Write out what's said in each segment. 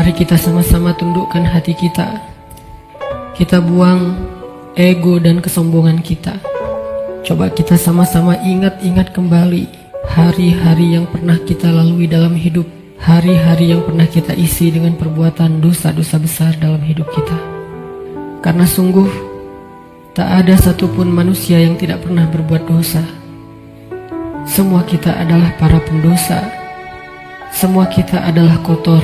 Mari kita sama-sama tundukkan hati kita. Kita buang ego dan kesombongan kita. Coba kita sama-sama ingat-ingat kembali hari-hari yang pernah kita lalui dalam hidup. Hari-hari yang pernah kita isi dengan perbuatan dosa-dosa besar dalam hidup kita. Karena sungguh tak ada satupun manusia yang tidak pernah berbuat dosa. Semua kita adalah para pendosa. Semua kita adalah kotor.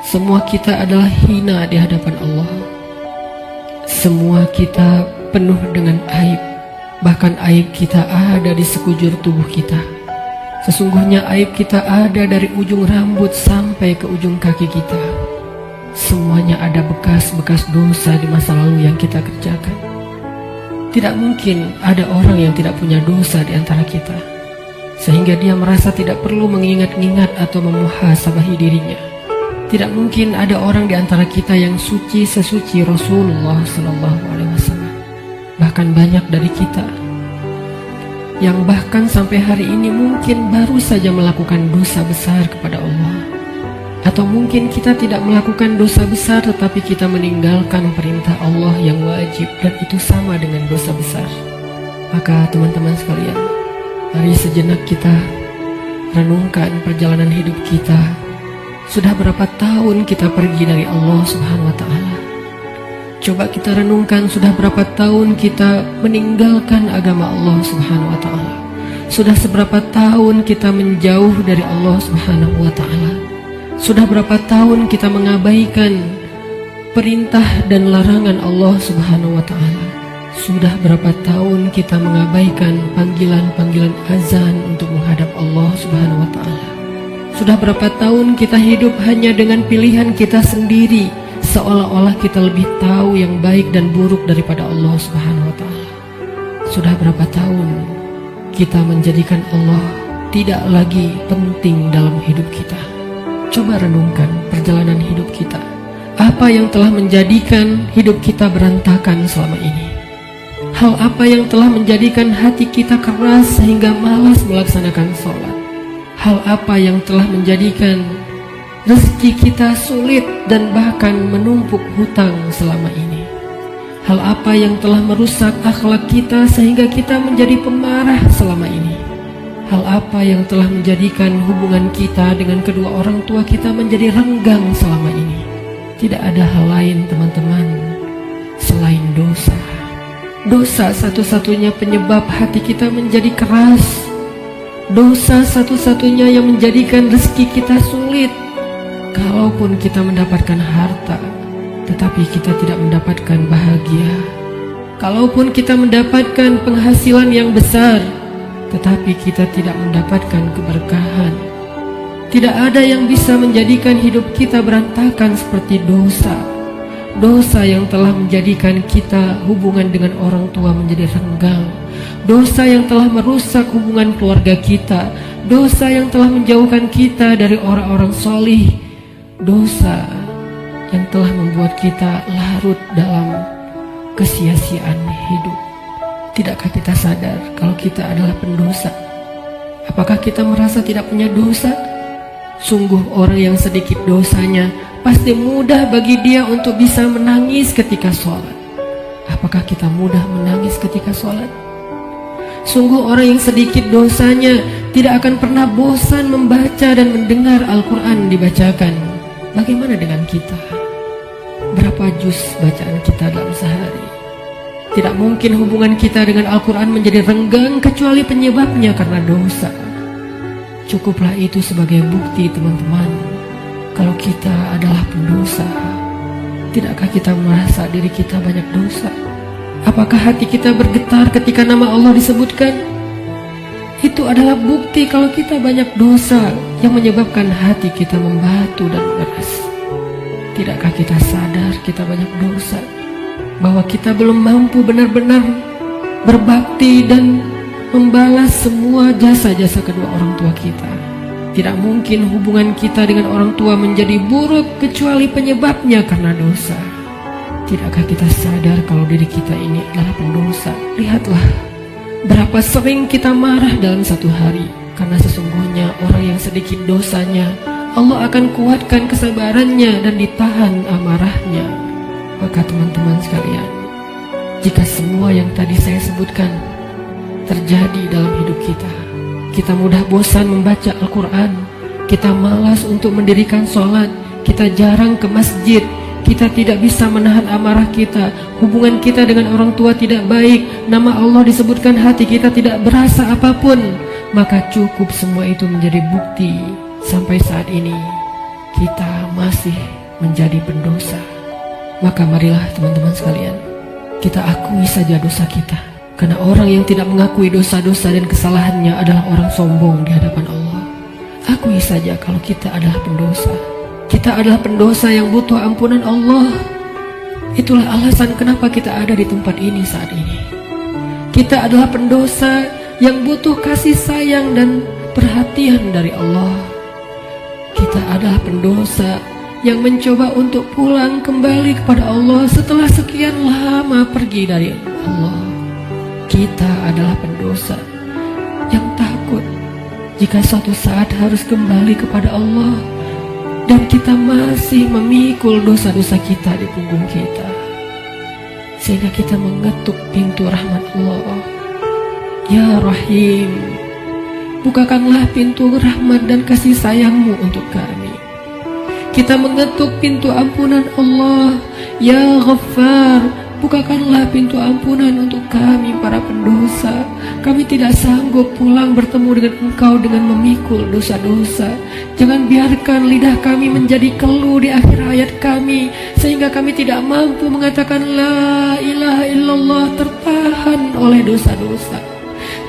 Semua kita adalah hina di hadapan Allah. Semua kita penuh dengan aib. Bahkan aib kita ada di sekujur tubuh kita. Sesungguhnya aib kita ada dari ujung rambut sampai ke ujung kaki kita. Semuanya ada bekas-bekas dosa di masa lalu yang kita kerjakan. Tidak mungkin ada orang yang tidak punya dosa di antara kita, sehingga dia merasa tidak perlu mengingat-ingat atau memuhasabahi dirinya. Tidak mungkin ada orang di antara kita yang suci sesuci Rasulullah SAW. Bahkan banyak dari kita yang bahkan sampai hari ini mungkin baru saja melakukan dosa besar kepada Allah. Atau mungkin kita tidak melakukan dosa besar, tetapi kita meninggalkan perintah Allah yang wajib, dan itu sama dengan dosa besar. Maka teman-teman sekalian, mari sejenak kita renungkan perjalanan hidup kita. Sudah berapa tahun kita pergi dari Allah Subhanahu wa Ta'ala? Coba kita renungkan, sudah berapa tahun kita meninggalkan agama Allah Subhanahu wa Ta'ala? Sudah seberapa tahun kita menjauh dari Allah Subhanahu wa Ta'ala? Sudah berapa tahun kita mengabaikan perintah dan larangan Allah Subhanahu wa Ta'ala? Sudah berapa tahun kita mengabaikan panggilan-panggilan azan untuk menghadap Allah Subhanahu wa Ta'ala? Sudah berapa tahun kita hidup hanya dengan pilihan kita sendiri, seolah-olah kita lebih tahu yang baik dan buruk daripada Allah Subhanahu wa Ta'ala? Sudah berapa tahun kita menjadikan Allah tidak lagi penting dalam hidup kita? Coba renungkan perjalanan hidup kita. Apa yang telah menjadikan hidup kita berantakan selama ini? Hal apa yang telah menjadikan hati kita keras sehingga malas melaksanakan sholat? Hal apa yang telah menjadikan rezeki kita sulit dan bahkan menumpuk hutang selama ini? Hal apa yang telah merusak akhlak kita sehingga kita menjadi pemarah selama ini? Hal apa yang telah menjadikan hubungan kita dengan kedua orang tua kita menjadi renggang selama ini? Tidak ada hal lain, teman-teman, selain dosa. Dosa satu-satunya penyebab hati kita menjadi keras. Dosa satu-satunya yang menjadikan rezeki kita sulit. Kalaupun kita mendapatkan harta, tetapi kita tidak mendapatkan bahagia. Kalaupun kita mendapatkan penghasilan yang besar, tetapi kita tidak mendapatkan keberkahan. Tidak ada yang bisa menjadikan hidup kita berantakan seperti dosa. Dosa yang telah menjadikan kita hubungan dengan orang tua menjadi renggang. Dosa yang telah merusak hubungan keluarga kita. Dosa yang telah menjauhkan kita dari orang-orang solih. Dosa yang telah membuat kita larut dalam kesia-siaan hidup. Tidakkah kita sadar kalau kita adalah pendosa? Apakah kita merasa tidak punya dosa? Sungguh orang yang sedikit dosanya pasti mudah bagi dia untuk bisa menangis ketika sholat. Apakah kita mudah menangis ketika sholat? Sungguh orang yang sedikit dosanya tidak akan pernah bosan membaca dan mendengar Al-Quran dibacakan. Bagaimana dengan kita? Berapa juz bacaan kita dalam sehari? Tidak mungkin hubungan kita dengan Al-Quran menjadi renggang kecuali penyebabnya karena dosa. Cukuplah itu sebagai bukti, teman-teman, kalau kita adalah pendosa. Tidakkah kita merasa diri kita banyak dosa? Apakah hati kita bergetar ketika nama Allah disebutkan? Itu adalah bukti kalau kita banyak dosa yang menyebabkan hati kita membatu dan keras. Tidakkah kita sadar kita banyak dosa, bahwa kita belum mampu benar-benar berbakti dan membalas semua jasa-jasa kedua orang tua kita? Tidak mungkin hubungan kita dengan orang tua menjadi buruk kecuali penyebabnya karena dosa. Tidakkah kita sadar kalau diri kita ini adalah pendosa? Lihatlah berapa sering kita marah dalam satu hari, karena sesungguhnya orang yang sedikit dosanya Allah akan kuatkan kesabarannya dan ditahan amarahnya. Maka teman-teman sekalian, jika semua yang tadi saya sebutkan terjadi dalam hidup kita, kita mudah bosan membaca Al-Quran, kita malas untuk mendirikan sholat, kita jarang ke masjid, kita tidak bisa menahan amarah kita, hubungan kita dengan orang tua tidak baik, nama Allah disebutkan hati kita tidak berasa apapun, maka cukup semua itu menjadi bukti sampai saat ini kita masih menjadi pendosa. Maka marilah teman-teman sekalian, kita akui saja dosa kita, karena orang yang tidak mengakui dosa-dosa dan kesalahannya adalah orang sombong di hadapan Allah. Akui saja kalau kita adalah pendosa. Kita adalah pendosa yang butuh ampunan Allah. Itulah alasan kenapa kita ada di tempat ini saat ini. Kita adalah pendosa yang butuh kasih sayang dan perhatian dari Allah. Kita adalah pendosa yang mencoba untuk pulang kembali kepada Allah setelah sekian lama pergi dari Allah. Kita adalah pendosa yang takut jika suatu saat harus kembali kepada Allah, dan kita masih memikul dosa-dosa kita di punggung kita, sehingga kita mengetuk pintu rahmat Allah. Ya Rahim, bukakanlah pintu rahmat dan kasih sayangmu untuk kami. Kita mengetuk pintu ampunan Allah. Ya Ghaffar, bukakanlah pintu ampunan untuk kami para pendosa. Kami tidak sanggup pulang bertemu dengan Engkau dengan memikul dosa-dosa. Jangan biarkan lidah kami menjadi keluh di akhir hayat kami, sehingga kami tidak mampu mengatakan La ilaha illallah, tertahan oleh dosa-dosa.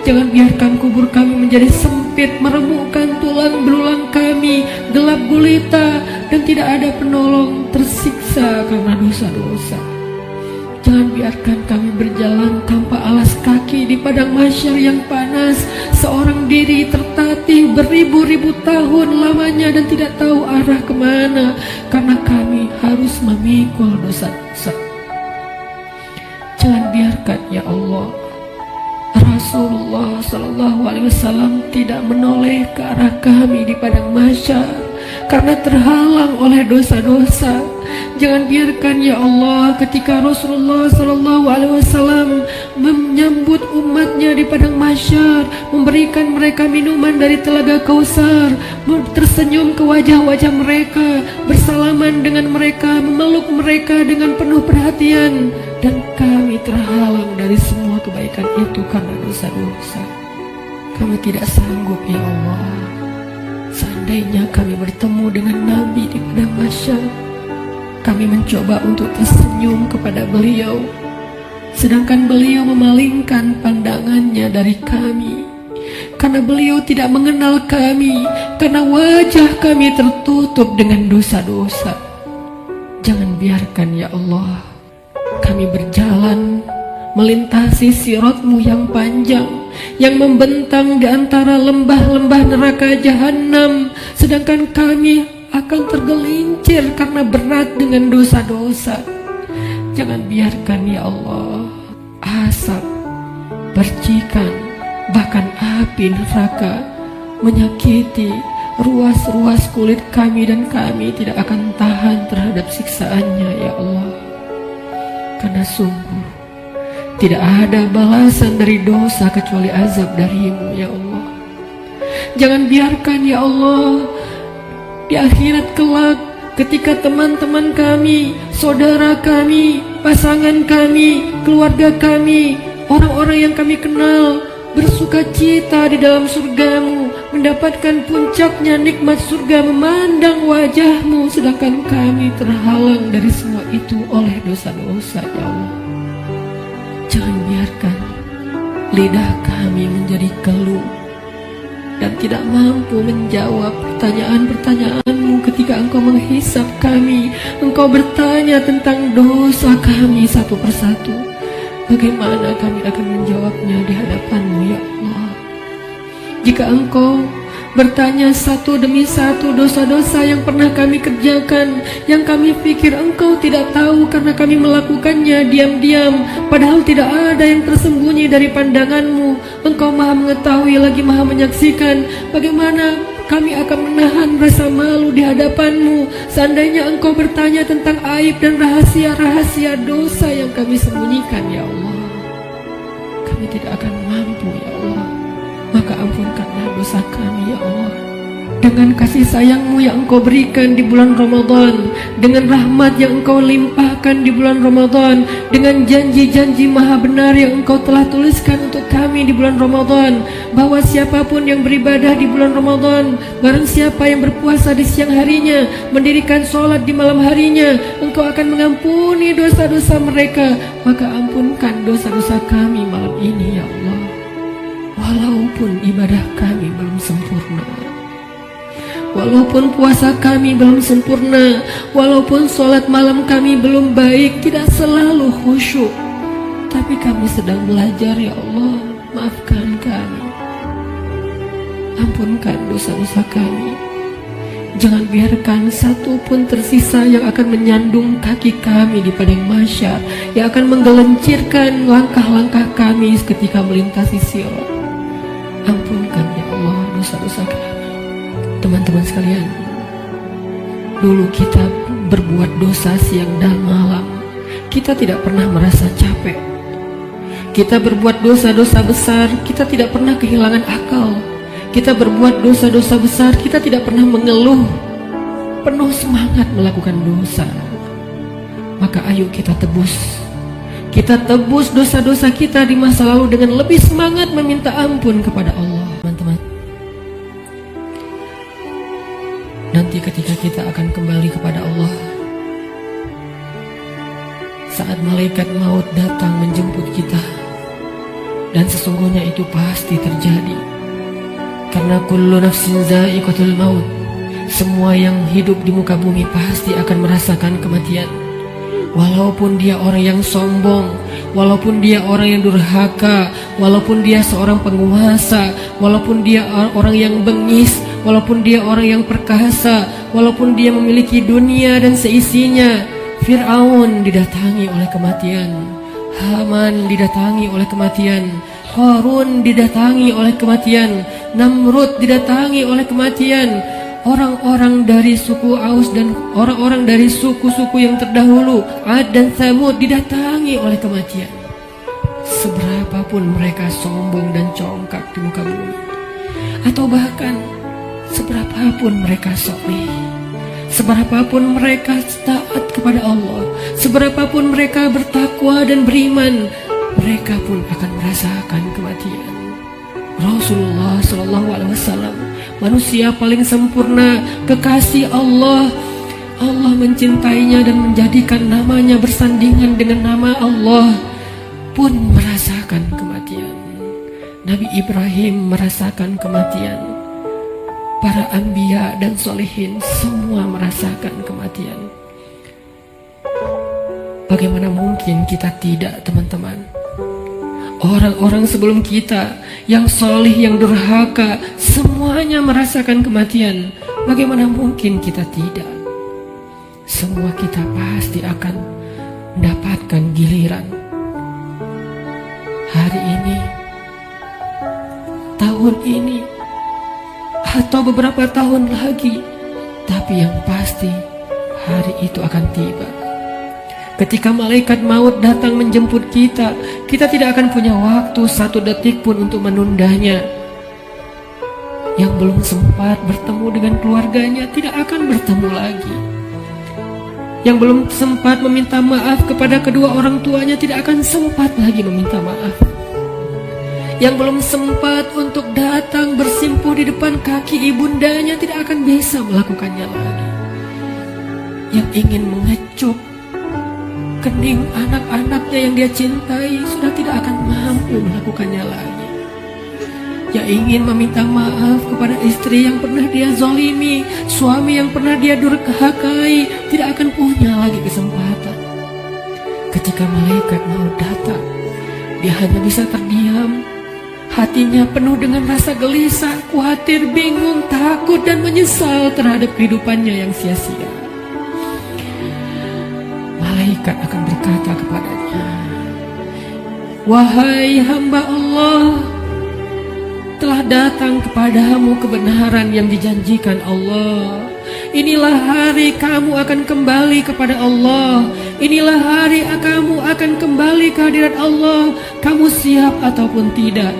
Jangan biarkan kubur kami menjadi sempit, meremukkan tulang belulang kami, gelap gulita, dan tidak ada penolong, tersiksa karena dosa-dosa. Jangan biarkan kami berjalan tanpa alas kaki di padang mahsyar yang panas, seorang diri tertatih beribu-ribu tahun lamanya dan tidak tahu arah kemana, karena kami harus memikul dosa-dosa. Jangan biarkan ya Allah Rasulullah SAW tidak menoleh ke arah kami di padang mahsyar karena terhalang oleh dosa-dosa. Jangan biarkan ya Allah ketika Rasulullah SAW menyambut umatnya di padang mahsyar, memberikan mereka minuman dari telaga Kausar, tersenyum ke wajah-wajah mereka, bersalaman dengan mereka, memeluk mereka dengan penuh perhatian, dan kami terhalang dari semua kebaikan itu karena dosa-dosa. Kami tidak sanggup ya Allah. Seandainya kami bertemu dengan Nabi di padang mahsyar, kami mencoba untuk tersenyum kepada beliau, sedangkan beliau memalingkan pandangannya dari kami, karena beliau tidak mengenal kami, karena wajah kami tertutup dengan dosa-dosa. Jangan biarkan ya Allah kami berjalan melintasi sirat-Mu yang panjang, yang membentang di antara lembah-lembah neraka jahanam, sedangkan kami akan tergelincir karena berat dengan dosa-dosa. Jangan biarkan ya Allah asap, percikan, bahkan api neraka menyakiti ruas-ruas kulit kami, dan kami tidak akan tahan terhadap siksaannya ya Allah. Karena sungguh tidak ada balasan dari dosa kecuali azab dari-Mu ya Allah. Jangan biarkan ya Allah di akhirat kelak ketika teman-teman kami, saudara kami, pasangan kami, keluarga kami, orang-orang yang kami kenal bersuka cita di dalam surga-Mu, mendapatkan puncaknya nikmat surga, memandang wajah-Mu, sedangkan kami terhalang dari semua itu oleh dosa-dosa ya Allah. Jangan biarkan lidah kami menjadi keluh dan tidak mampu menjawab pertanyaan-pertanyaan-Mu ketika Engkau menghisap kami. Engkau bertanya tentang dosa kami satu persatu. Bagaimana kami akan menjawabnya di hadapan-Mu ya Allah? Jika Engkau bertanya satu demi satu dosa-dosa yang pernah kami kerjakan, yang kami pikir Engkau tidak tahu karena kami melakukannya diam-diam, padahal tidak ada yang tersembunyi dari pandangan-Mu. Engkau Maha mengetahui lagi Maha menyaksikan. Bagaimana Kami akan menahan rasa malu di hadapan-Mu seandainya Engkau bertanya tentang aib dan rahasia-rahasia dosa yang kami sembunyikan, ya Allah. Kami tidak akan mampu, ya Allah. Maka ampunkanlah dosa kami, ya Allah. Dengan kasih sayang-Mu yang Engkau berikan di bulan Ramadan, dengan rahmat yang Engkau limpahkan di bulan Ramadan, dengan janji-janji maha benar yang Engkau telah tuliskan untuk kami di bulan Ramadan, bahwa siapapun yang beribadah di bulan Ramadan, barang siapa yang berpuasa di siang harinya, mendirikan sholat di malam harinya, Engkau akan mengampuni dosa-dosa mereka. Maka ampunkan dosa-dosa kami malam ini, ya Allah. Walaupun ibadah kami belum sempurna, walaupun puasa kami belum sempurna, walaupun sholat malam kami belum baik, tidak selalu khusyuk, tapi kami sedang belajar, ya Allah. Maafkan kami, ampunkan dosa-dosa kami. Jangan biarkan satu pun tersisa yang akan menyandung kaki kami di padang mahsyar, yang akan menggelincirkan langkah-langkah kami ketika melintasi sirat. Ampunkan, ya Allah, dosa-dosa kami. Teman-teman sekalian, dulu kita berbuat dosa siang dan malam, kita tidak pernah merasa capek. Kita berbuat dosa-dosa besar, kita tidak pernah kehilangan akal. Kita berbuat dosa-dosa besar, kita tidak pernah mengeluh, penuh semangat melakukan dosa. Maka ayo kita tebus. Kita tebus dosa-dosa kita di masa lalu dengan lebih semangat meminta ampun kepada Allah. Teman-teman, nanti ketika kita akan kembali kepada Allah, saat malaikat maut datang menjemput kita, dan sesungguhnya itu pasti terjadi, karena kullu nafsin za'iqatul maut, semua yang hidup di muka bumi pasti akan merasakan kematian. Walaupun dia orang yang sombong, walaupun dia orang yang durhaka, walaupun dia seorang penguasa, walaupun dia orang yang bengis, walaupun dia orang yang perkasa, walaupun dia memiliki dunia dan seisinya. Fir'aun didatangi oleh kematian, Haman didatangi oleh kematian, Qarun didatangi oleh kematian, Namrud didatangi oleh kematian. Orang-orang dari suku Aus dan orang-orang dari suku-suku yang terdahulu, Ad dan Tsamud, didatangi oleh kematian. Seberapapun mereka sombong dan congkak di muka bumi, atau bahkan seberapapun mereka soleh, seberapapun mereka taat kepada Allah, seberapapun mereka bertakwa dan beriman, mereka pun akan merasakan kematian. Rasulullah SAW, manusia paling sempurna, kekasih Allah. Allah mencintainya dan menjadikan namanya bersandingan dengan nama Allah, pun merasakan kematian. Nabi Ibrahim merasakan kematian. Para anbiya dan solehin semua merasakan kematian. Bagaimana mungkin kita tidak, teman-teman? Orang-orang sebelum kita yang soleh, yang durhaka, semuanya merasakan kematian. Bagaimana mungkin kita tidak? Semua kita pasti akan mendapatkan giliran. Hari ini, tahun ini, atau beberapa tahun lagi. Tapi yang pasti, hari itu akan tiba. Ketika malaikat maut datang menjemput kita, kita tidak akan punya waktu satu detik pun untuk menundanya. Yang belum sempat bertemu dengan keluarganya tidak akan bertemu lagi. Yang belum sempat meminta maaf kepada kedua orang tuanya tidak akan sempat lagi meminta maaf. Yang belum sempat untuk datang bersimpuh di depan kaki ibundanya tidak akan bisa melakukannya lagi. Yang ingin mengecup kening anak-anaknya yang dia cintai sudah tidak akan mampu melakukannya lagi. Yang ingin meminta maaf kepada istri yang pernah dia zalimi, suami yang pernah dia durhakai, tidak akan punya lagi kesempatan. Ketika malaikat mau datang, dia hanya bisa terdiam. Hatinya penuh dengan rasa gelisah, khawatir, bingung, takut, dan menyesal terhadap kehidupannya yang sia-sia. Malaikat akan berkata kepadanya, "Wahai hamba Allah, telah datang kepadamu kebenaran yang dijanjikan Allah. Inilah hari kamu akan kembali kepada Allah. Inilah hari kamu akan kembali ke hadirat Allah. Kamu siap ataupun tidak?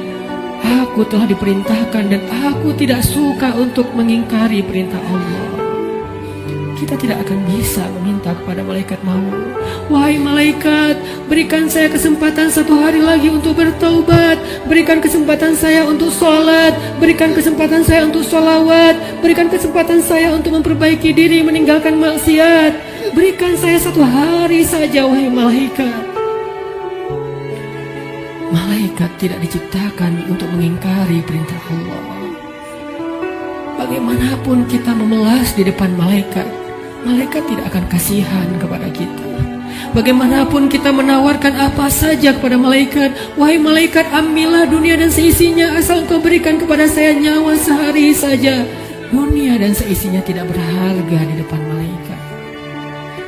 Aku telah diperintahkan dan aku tidak suka untuk mengingkari perintah Allah. Kita tidak akan bisa meminta kepada malaikat maut, wahai malaikat, berikan saya kesempatan 1 hari lagi untuk bertaubat, berikan kesempatan saya untuk sholat, berikan kesempatan saya untuk sholawat, berikan kesempatan saya untuk memperbaiki diri, meninggalkan maksiat. Berikan saya 1 hari saja, wahai malaikat. Malaikat tidak diciptakan untuk mengingkari perintah Allah. Bagaimanapun kita memelas di depan malaikat, malaikat tidak akan kasihan kepada kita. Bagaimanapun kita menawarkan apa saja kepada malaikat, wahai malaikat, ambillah dunia dan seisinya, asal engkau berikan kepada saya nyawa sehari saja. Dunia dan seisinya tidak berharga di depan malaikat.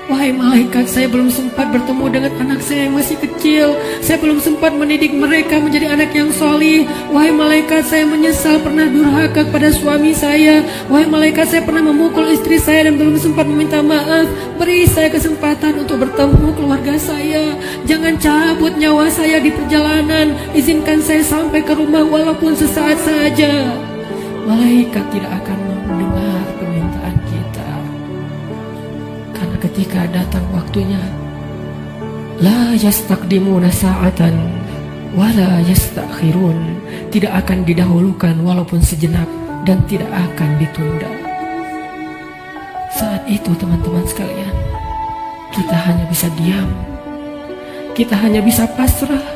Wahai malaikat, saya belum sempat bertemu dengan anak saya yang masih kecil. Saya belum sempat mendidik mereka menjadi anak yang solih. Wahai malaikat, saya menyesal pernah durhaka kepada suami saya. Wahai malaikat, saya pernah memukul istri saya dan belum sempat meminta maaf. Beri saya kesempatan untuk bertemu keluarga saya. Jangan cabut nyawa saya di perjalanan. Izinkan saya sampai ke rumah walaupun sesaat saja. Malaikat tidak akan mendengar permintaan kita. Karena ketika datang waktunya, la yastaqdimuna sa'atan wa la yastakhirun, tidak akan didahulukan walaupun sejenak dan tidak akan ditunda. Saat itu teman-teman sekalian, kita hanya bisa diam, kita hanya bisa pasrah.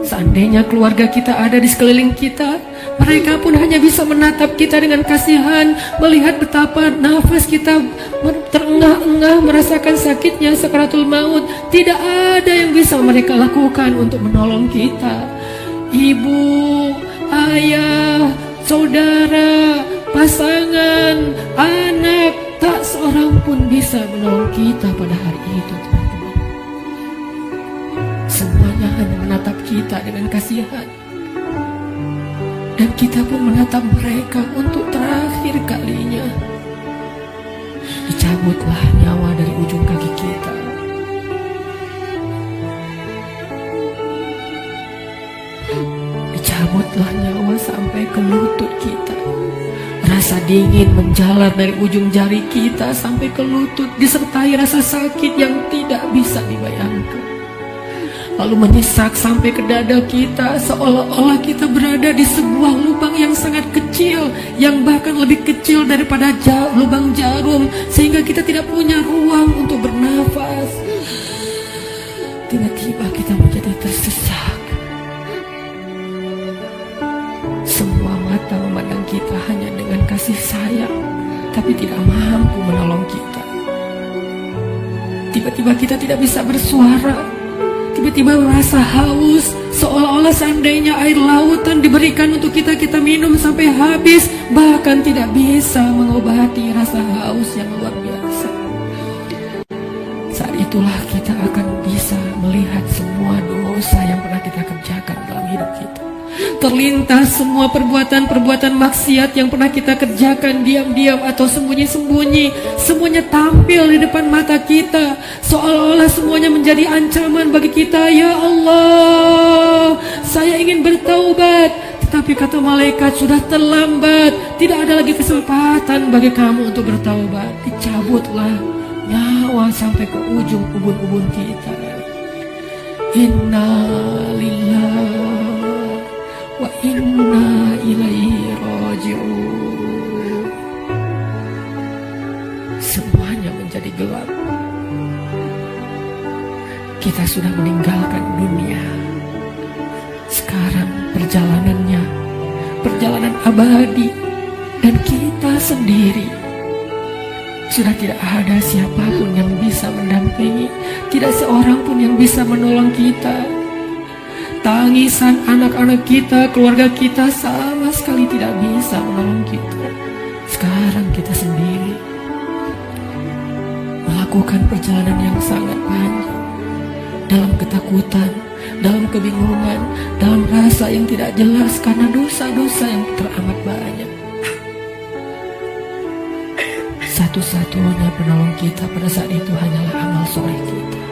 Seandainya keluarga kita ada di sekeliling kita, mereka pun hanya bisa menatap kita dengan kasihan, melihat betapa nafas kita terengah-engah, merasakan sakitnya sakaratul maut. Tidak ada yang bisa mereka lakukan untuk menolong kita. Ibu, ayah, saudara, pasangan, anak, tak seorang pun bisa menolong kita pada hari itu, teman-teman. Semuanya hanya menatap kita dengan kasihan. Dan kita pun menatap mereka untuk terakhir kalinya. Dicabutlah nyawa dari ujung kaki kita. Dicabutlah nyawa sampai ke lutut kita. Rasa dingin menjalar dari ujung jari kita sampai ke lutut, disertai rasa sakit yang tidak bisa dibayangkan. Lalu menyesak sampai ke dada kita, seolah-olah kita berada di sebuah lubang yang sangat kecil, yang bahkan lebih kecil daripada lubang jarum, sehingga kita tidak punya ruang untuk bernafas. Tiba-tiba kita menjadi tersesak. Semua mata memandang kita hanya dengan kasih sayang, tapi tidak mampu menolong kita. Tiba-tiba kita tidak bisa bersuara. Tiba-tiba merasa haus, seolah-olah seandainya air lautan diberikan untuk kita, kita minum sampai habis, bahkan tidak bisa mengobati rasa haus yang luar biasa. Saat itulah kita akan bisa melihat semua dosa yang pernah kita kerjakan dalam hidup kita. Terlintas semua perbuatan-perbuatan maksiat yang pernah kita kerjakan diam-diam atau sembunyi-sembunyi. Semuanya tampil di depan mata kita, seolah-olah semuanya menjadi ancaman bagi kita. Ya Allah, saya ingin bertaubat. Tetapi kata malaikat, sudah terlambat. Tidak ada lagi kesempatan bagi kamu untuk bertaubat. Dicabutlah nyawa sampai ke ujung ubun-ubun kita. Inna lillahi wa inna ilaihi raji'un. Semuanya menjadi gelap. Kita sudah meninggalkan dunia. Sekarang perjalanannya, perjalanan abadi, dan kita sendiri. Sudah tidak ada siapapun yang bisa mendampingi, tidak seorang pun yang bisa menolong kita. Tangisan anak-anak kita, keluarga kita sama sekali tidak bisa menolong kita. Sekarang kita sendiri melakukan perjalanan yang sangat panjang dalam ketakutan, dalam kebingungan, dalam rasa yang tidak jelas karena dosa-dosa yang teramat banyak. Satu-satunya penolong kita pada saat itu hanyalah amal soleh kita.